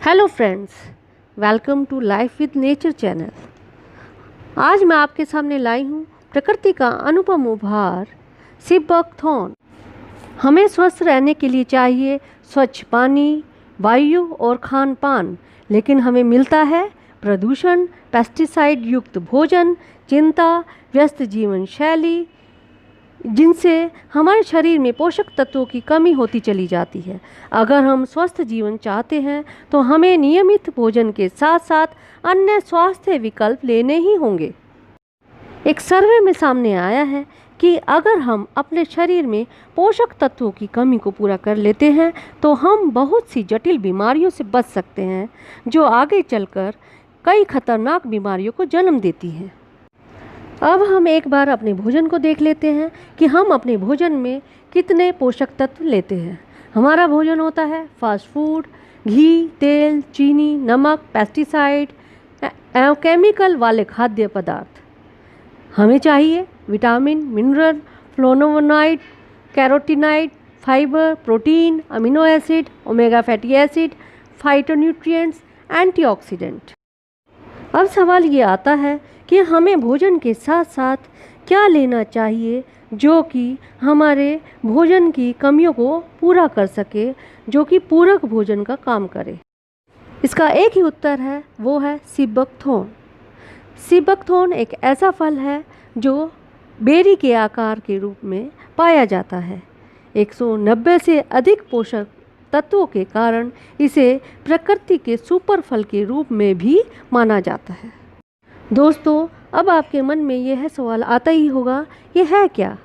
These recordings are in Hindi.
Hello friends, welcome to life with nature channel. आज मैं आपके सामने लाई हूँ प्रकृति का अनुपम उपहार सीबकथॉर्न। हमें स्वस्थ रहने के लिए चाहिए स्वच्छ पानी, वायु और खान पान, लेकिन हमें मिलता है प्रदूषण, पेस्टिसाइड युक्त भोजन, चिंता, व्यस्त जीवन शैली, जिनसे हमारे शरीर में पोषक तत्वों की कमी होती चली जाती है। अगर हम स्वस्थ जीवन चाहते हैं तो हमें नियमित भोजन के साथ साथ अन्य स्वास्थ्य विकल्प लेने ही होंगे। एक सर्वे में सामने आया है कि अगर हम अपने शरीर में पोषक तत्वों की कमी को पूरा कर लेते हैं तो हम बहुत सी जटिल बीमारियों से बच सकते हैं, जो आगे चलकर कई खतरनाक बीमारियों को जन्म देती हैं। अब हम एक बार अपने भोजन को देख लेते हैं कि हम अपने भोजन में कितने पोषक तत्व लेते हैं। हमारा भोजन होता है फास्ट फूड, घी, तेल, चीनी, नमक, पेस्टिसाइड एवं केमिकल वाले खाद्य पदार्थ। हमें चाहिए vitamin, mineral, flavonoid, carotenoid, fibre, protein, amino acid, omega fatty acid, phytonutrients, antioxidant. अब सवाल ये आता है कि हमें भोजन के साथ साथ क्या लेना चाहिए जो कि हमारे भोजन की कमियों को पूरा कर सके, जो कि पूरक भोजन का काम करे। इसका एक ही उत्तर है, वो है सीबकथॉर्न। सीबकथॉर्न एक ऐसा फल है जो बेरी के आकार के रूप में पाया जाता है। 190 से अधिक पोषक तत्वों के कारण इसे प्रकृति के सुपर फल के रूप में भी माना जाता है। दोस्तों, अब आपके मन में यह सवाल आता ही होगा, यह है क्या?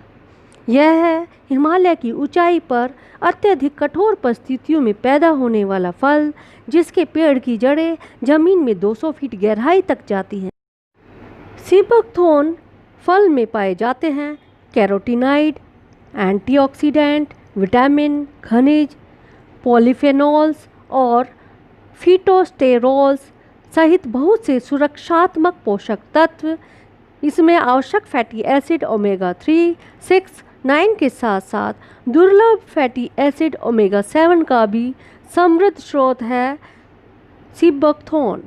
यह है हिमालय की ऊंचाई पर अत्यधिक कठोर परिस्थितियों में पैदा होने वाला फल, जिसके पेड़ की जड़ें जमीन में 200 फीट गहराई तक जाती हैं। सीबकथॉर्न फल में पाए जाते हैं कैरोटीनॉइड, एंटीऑक्सीडेंट, विटामिन, खनिज, पॉलीफेनॉल्स और फिटोस्टेरोल्स सहित बहुत से सुरक्षात्मक पोषक तत्व। इसमें आवश्यक फैटी एसिड ओमेगा 3, 6, 9 के साथ साथ दुर्लभ फैटी एसिड ओमेगा 7 का भी समृद्ध स्रोत है सीबकथॉर्न।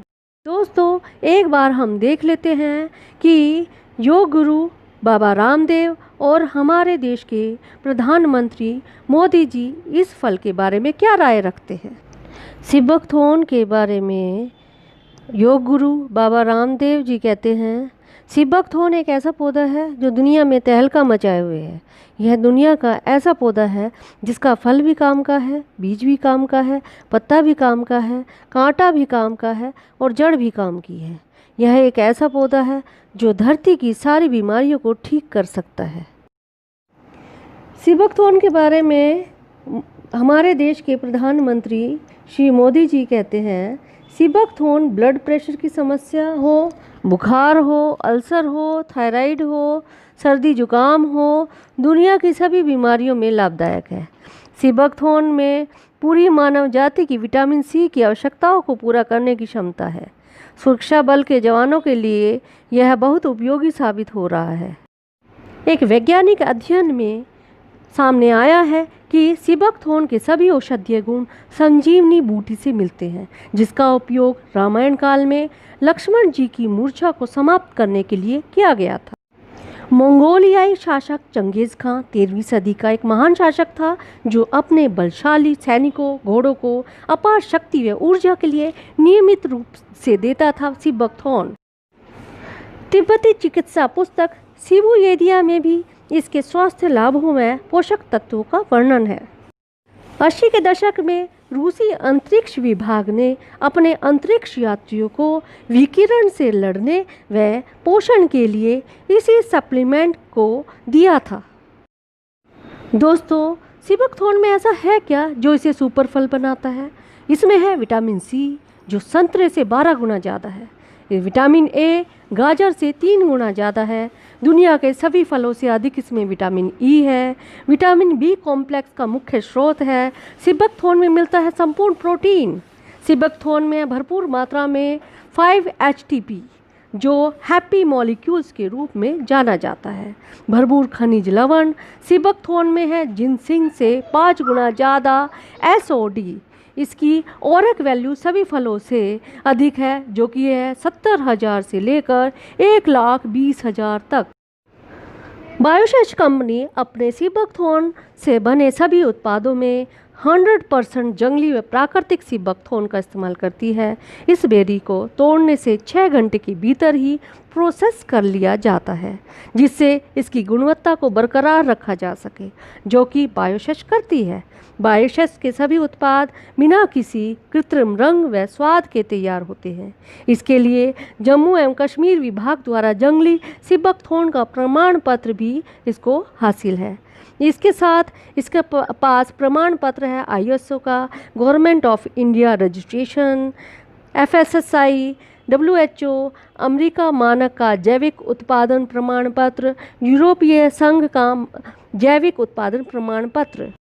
दोस्तों, एक बार हम देख लेते हैं कि योग गुरु बाबा रामदेव और हमारे देश के प्रधानमंत्री मोदी जी इस फल के बारे में क्या राय रखते हैं। सीबकथॉर्न के बारे में योग गुरु बाबा रामदेव जी कहते हैं, सीबकथॉर्न एक ऐसा पौधा है जो दुनिया में तहलका मचाए हुए है। यह दुनिया का ऐसा पौधा है जिसका फल भी काम का है, बीज भी काम का है, पत्ता भी काम का है, कांटा भी काम का है और जड़ भी काम की है। यह एक ऐसा पौधा है जो धरती की सारी बीमारियों को ठीक कर सकता है। सीबकथॉर्न के बारे में हमारे देश के प्रधानमंत्री श्री मोदी जी कहते हैं, सीबकथॉर्न ब्लड प्रेशर की समस्या हो, बुखार हो, अल्सर हो, थायराइड हो, सर्दी जुकाम हो, दुनिया की सभी बीमारियों में लाभदायक है। सीबकथॉर्न में पूरी मानव जाति की विटामिन सी की आवश्यकताओं को पूरा करने की क्षमता है। सुरक्षा बल के जवानों के लिए यह बहुत उपयोगी साबित हो रहा है। एक वैज्ञानिक अध्ययन में सामने आया है कि सीबकथॉर्न के सभी औषधीय गुण संजीवनी बूटी से मिलते हैं, जिसका उपयोग रामायण काल में लक्ष्मण जी की मूर्छा को समाप्त करने के लिए किया गया था। मंगोलियाई शासक चंगेज़ खां 13वीं सदी का एक महान शासक था, जो अपने बलशाली सैनिकों, घोड़ों को अपार शक्ति व ऊर्जा के लिए नियमित रूप से देता था सीबकथॉर्न। तिब्बती चिकित्सा पुस्तक शिबुयेदिया में भी इसके स्वास्थ्य लाभों में पोषक तत्वों का वर्णन है। 80 के दशक में रूसी अंतरिक्ष विभाग ने अपने अंतरिक्ष यात्रियों को विकिरण से लड़ने व पोषण के लिए इसी सप्लीमेंट को दिया था। दोस्तों, सीबकथॉर्न में ऐसा है क्या जो इसे सुपर फल बनाता है? इसमें है विटामिन सी, जो संतरे से 12 गुना ज़्यादा है। विटामिन ए गाजर से 3 गुना ज़्यादा है। दुनिया के सभी फलों से अधिक इसमें विटामिन ई है। विटामिन बी कॉम्प्लेक्स का मुख्य स्रोत है। सीबकथॉर्न में मिलता है संपूर्ण प्रोटीन। सीबकथॉर्न में भरपूर मात्रा में 5-HTP, जो हैप्पी मॉलिक्यूल्स के रूप में जाना जाता है। भरपूर खनिज लवण सीबकथॉर्न में है। जिनसिंग से 5 गुना ज़्यादा SOD इसकी ओरक वैल्यू सभी फलों से अधिक है, जो कि है 70,000 से लेकर 1,20,000 तक। बायोशेष कंपनी अपने सी बकथॉर्न से बने सभी उत्पादों में 100% जंगली व प्राकृतिक सी बकथॉर्न का इस्तेमाल करती है। इस बेरी को तोड़ने से 6 घंटे के भीतर ही प्रोसेस कर लिया जाता है, जिससे इसकी गुणवत्ता को बरकरार रखा जा सके, जो कि बायोशेष करती है। बायोशेष के सभी उत्पाद बिना किसी कृत्रिम रंग व स्वाद के तैयार होते हैं। इसके लिए जम्मू एवं कश्मीर विभाग द्वारा जंगली सी बकथॉर्न का प्रमाण पत्र भी इसको हासिल है। इसके साथ इसके पास प्रमाण पत्र है ISO का, government of India registration, FSSAI, WHO, America मानक का जैविक उत्पादन प्रमाण पत्र, यूरोपीय संघ का जैविक उत्पादन प्रमाण पत्र।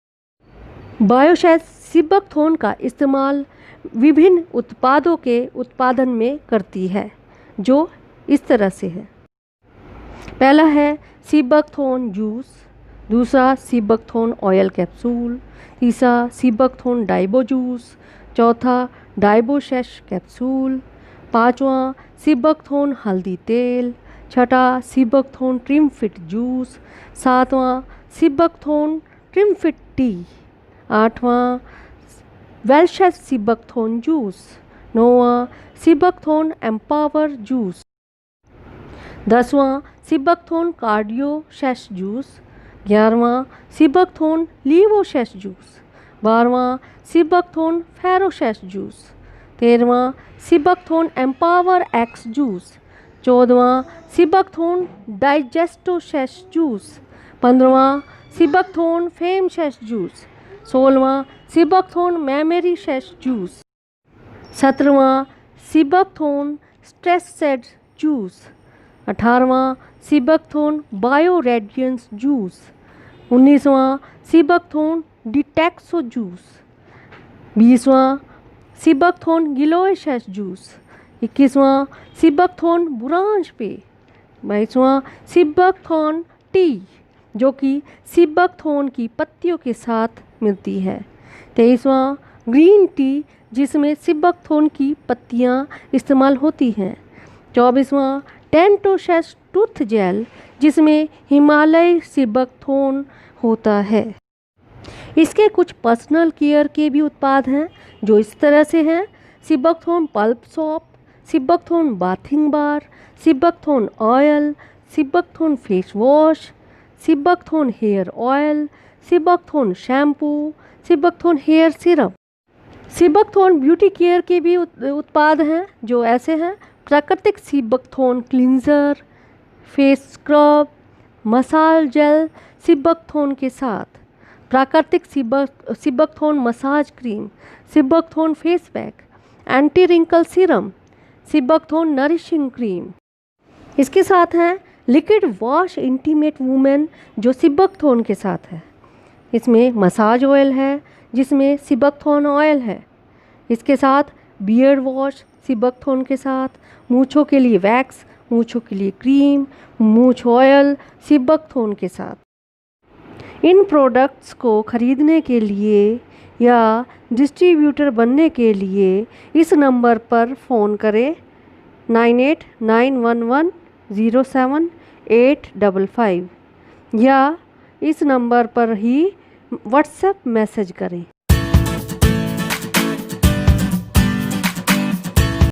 बायोशेष सी बकथॉर्न का इस्तेमाल विभिन्न उत्पादों के उत्पादन में करती है, जो इस तरह से है। पहला है सी बकथॉर्न जूस, दूसरा सी बकथॉर्न ऑयल कैप्सूल, तीसरा सी बकथॉर्न डाइबो जूस, चौथा डाइबोशेष कैप्सूल, पांचवा सी बकथॉर्न हल्दी तेल, छठा sea buckthorn trim fit juice, सातवां sea buckthorn trim fit tea, आठवां वेलशेष सी बकथॉर्न जूस, नौवां सी बकथॉर्न एम्पावर जूस, 10वां सी बकथॉर्न कार्डियोशेष जूस, 11वां सी बकथॉर्न लीवोशेष जूस, 12वां सी बकथॉर्न फेरोशेष जूस, 13वां sea buckthorn empower X juice, 14वां सी बकथॉर्न डाइजेस्टोशेष जूस, 15वां सी बकथॉर्न फेमशेष जूस, 16वां सी बकथॉर्न मेमोरीशेष जूस, 17वां सी बकथॉर्न स्ट्रेसेड जूस, 18वां sea buckthorn bio radiance juice, 19वां सी बकथॉर्न डिटेक्सो जूस, 20वां सी बकथॉर्न गिलोयशेष जूस, 21वां सी बकथॉर्न बुरांश पे, 22वां सी बकथॉर्न टी, जो कि सी बकथॉर्न की पत्तियों के साथ मिलती है, 23वां ग्रीन टी, जिसमें सी बकथॉर्न की पत्तियां इस्तेमाल होती हैं, 24वां टेंटोशेष टूथ जेल, जिसमें हिमालय सी बकथॉर्न होता है। इसके कुछ पर्सनल केयर के भी उत्पाद हैं, जो इस तरह से हैं: sea buckthorn pulp soap, sea buckthorn bathing bar, sea buckthorn oil, sea buckthorn face wash, sea buckthorn hair oil, sea buckthorn shampoo, sea buckthorn hair syrup. Sea buckthorn beauty care के भी उत्पाद हैं, जो ऐसे हैं: प्राकृतिक sea buckthorn cleanser, face scrub, massage gel sea buckthorn के साथ, प्राकृतिक sea buckthorn massage cream, sea buckthorn face pack, anti wrinkle serum, sea buckthorn nourishing cream. इसके साथ हैं लिक्विड वॉश इंटीमेट वुमेन, जो सी बकथॉर्न के साथ है। इसमें मसाज ऑयल है, जिसमें सी बकथॉर्न ऑयल है। इसके साथ बियर्ड वॉश सी बकथॉर्न के साथ, मूंछों के लिए वैक्स, मूंछों के लिए क्रीम, मूंछ ऑयल सी बकथॉर्न के साथ। इन प्रोडक्ट्स को खरीदने के लिए या डिस्ट्रीब्यूटर बनने के लिए इस नंबर पर फ़ोन करें 9891107855 या इस नंबर पर ही व्हाट्सएप मैसेज करें।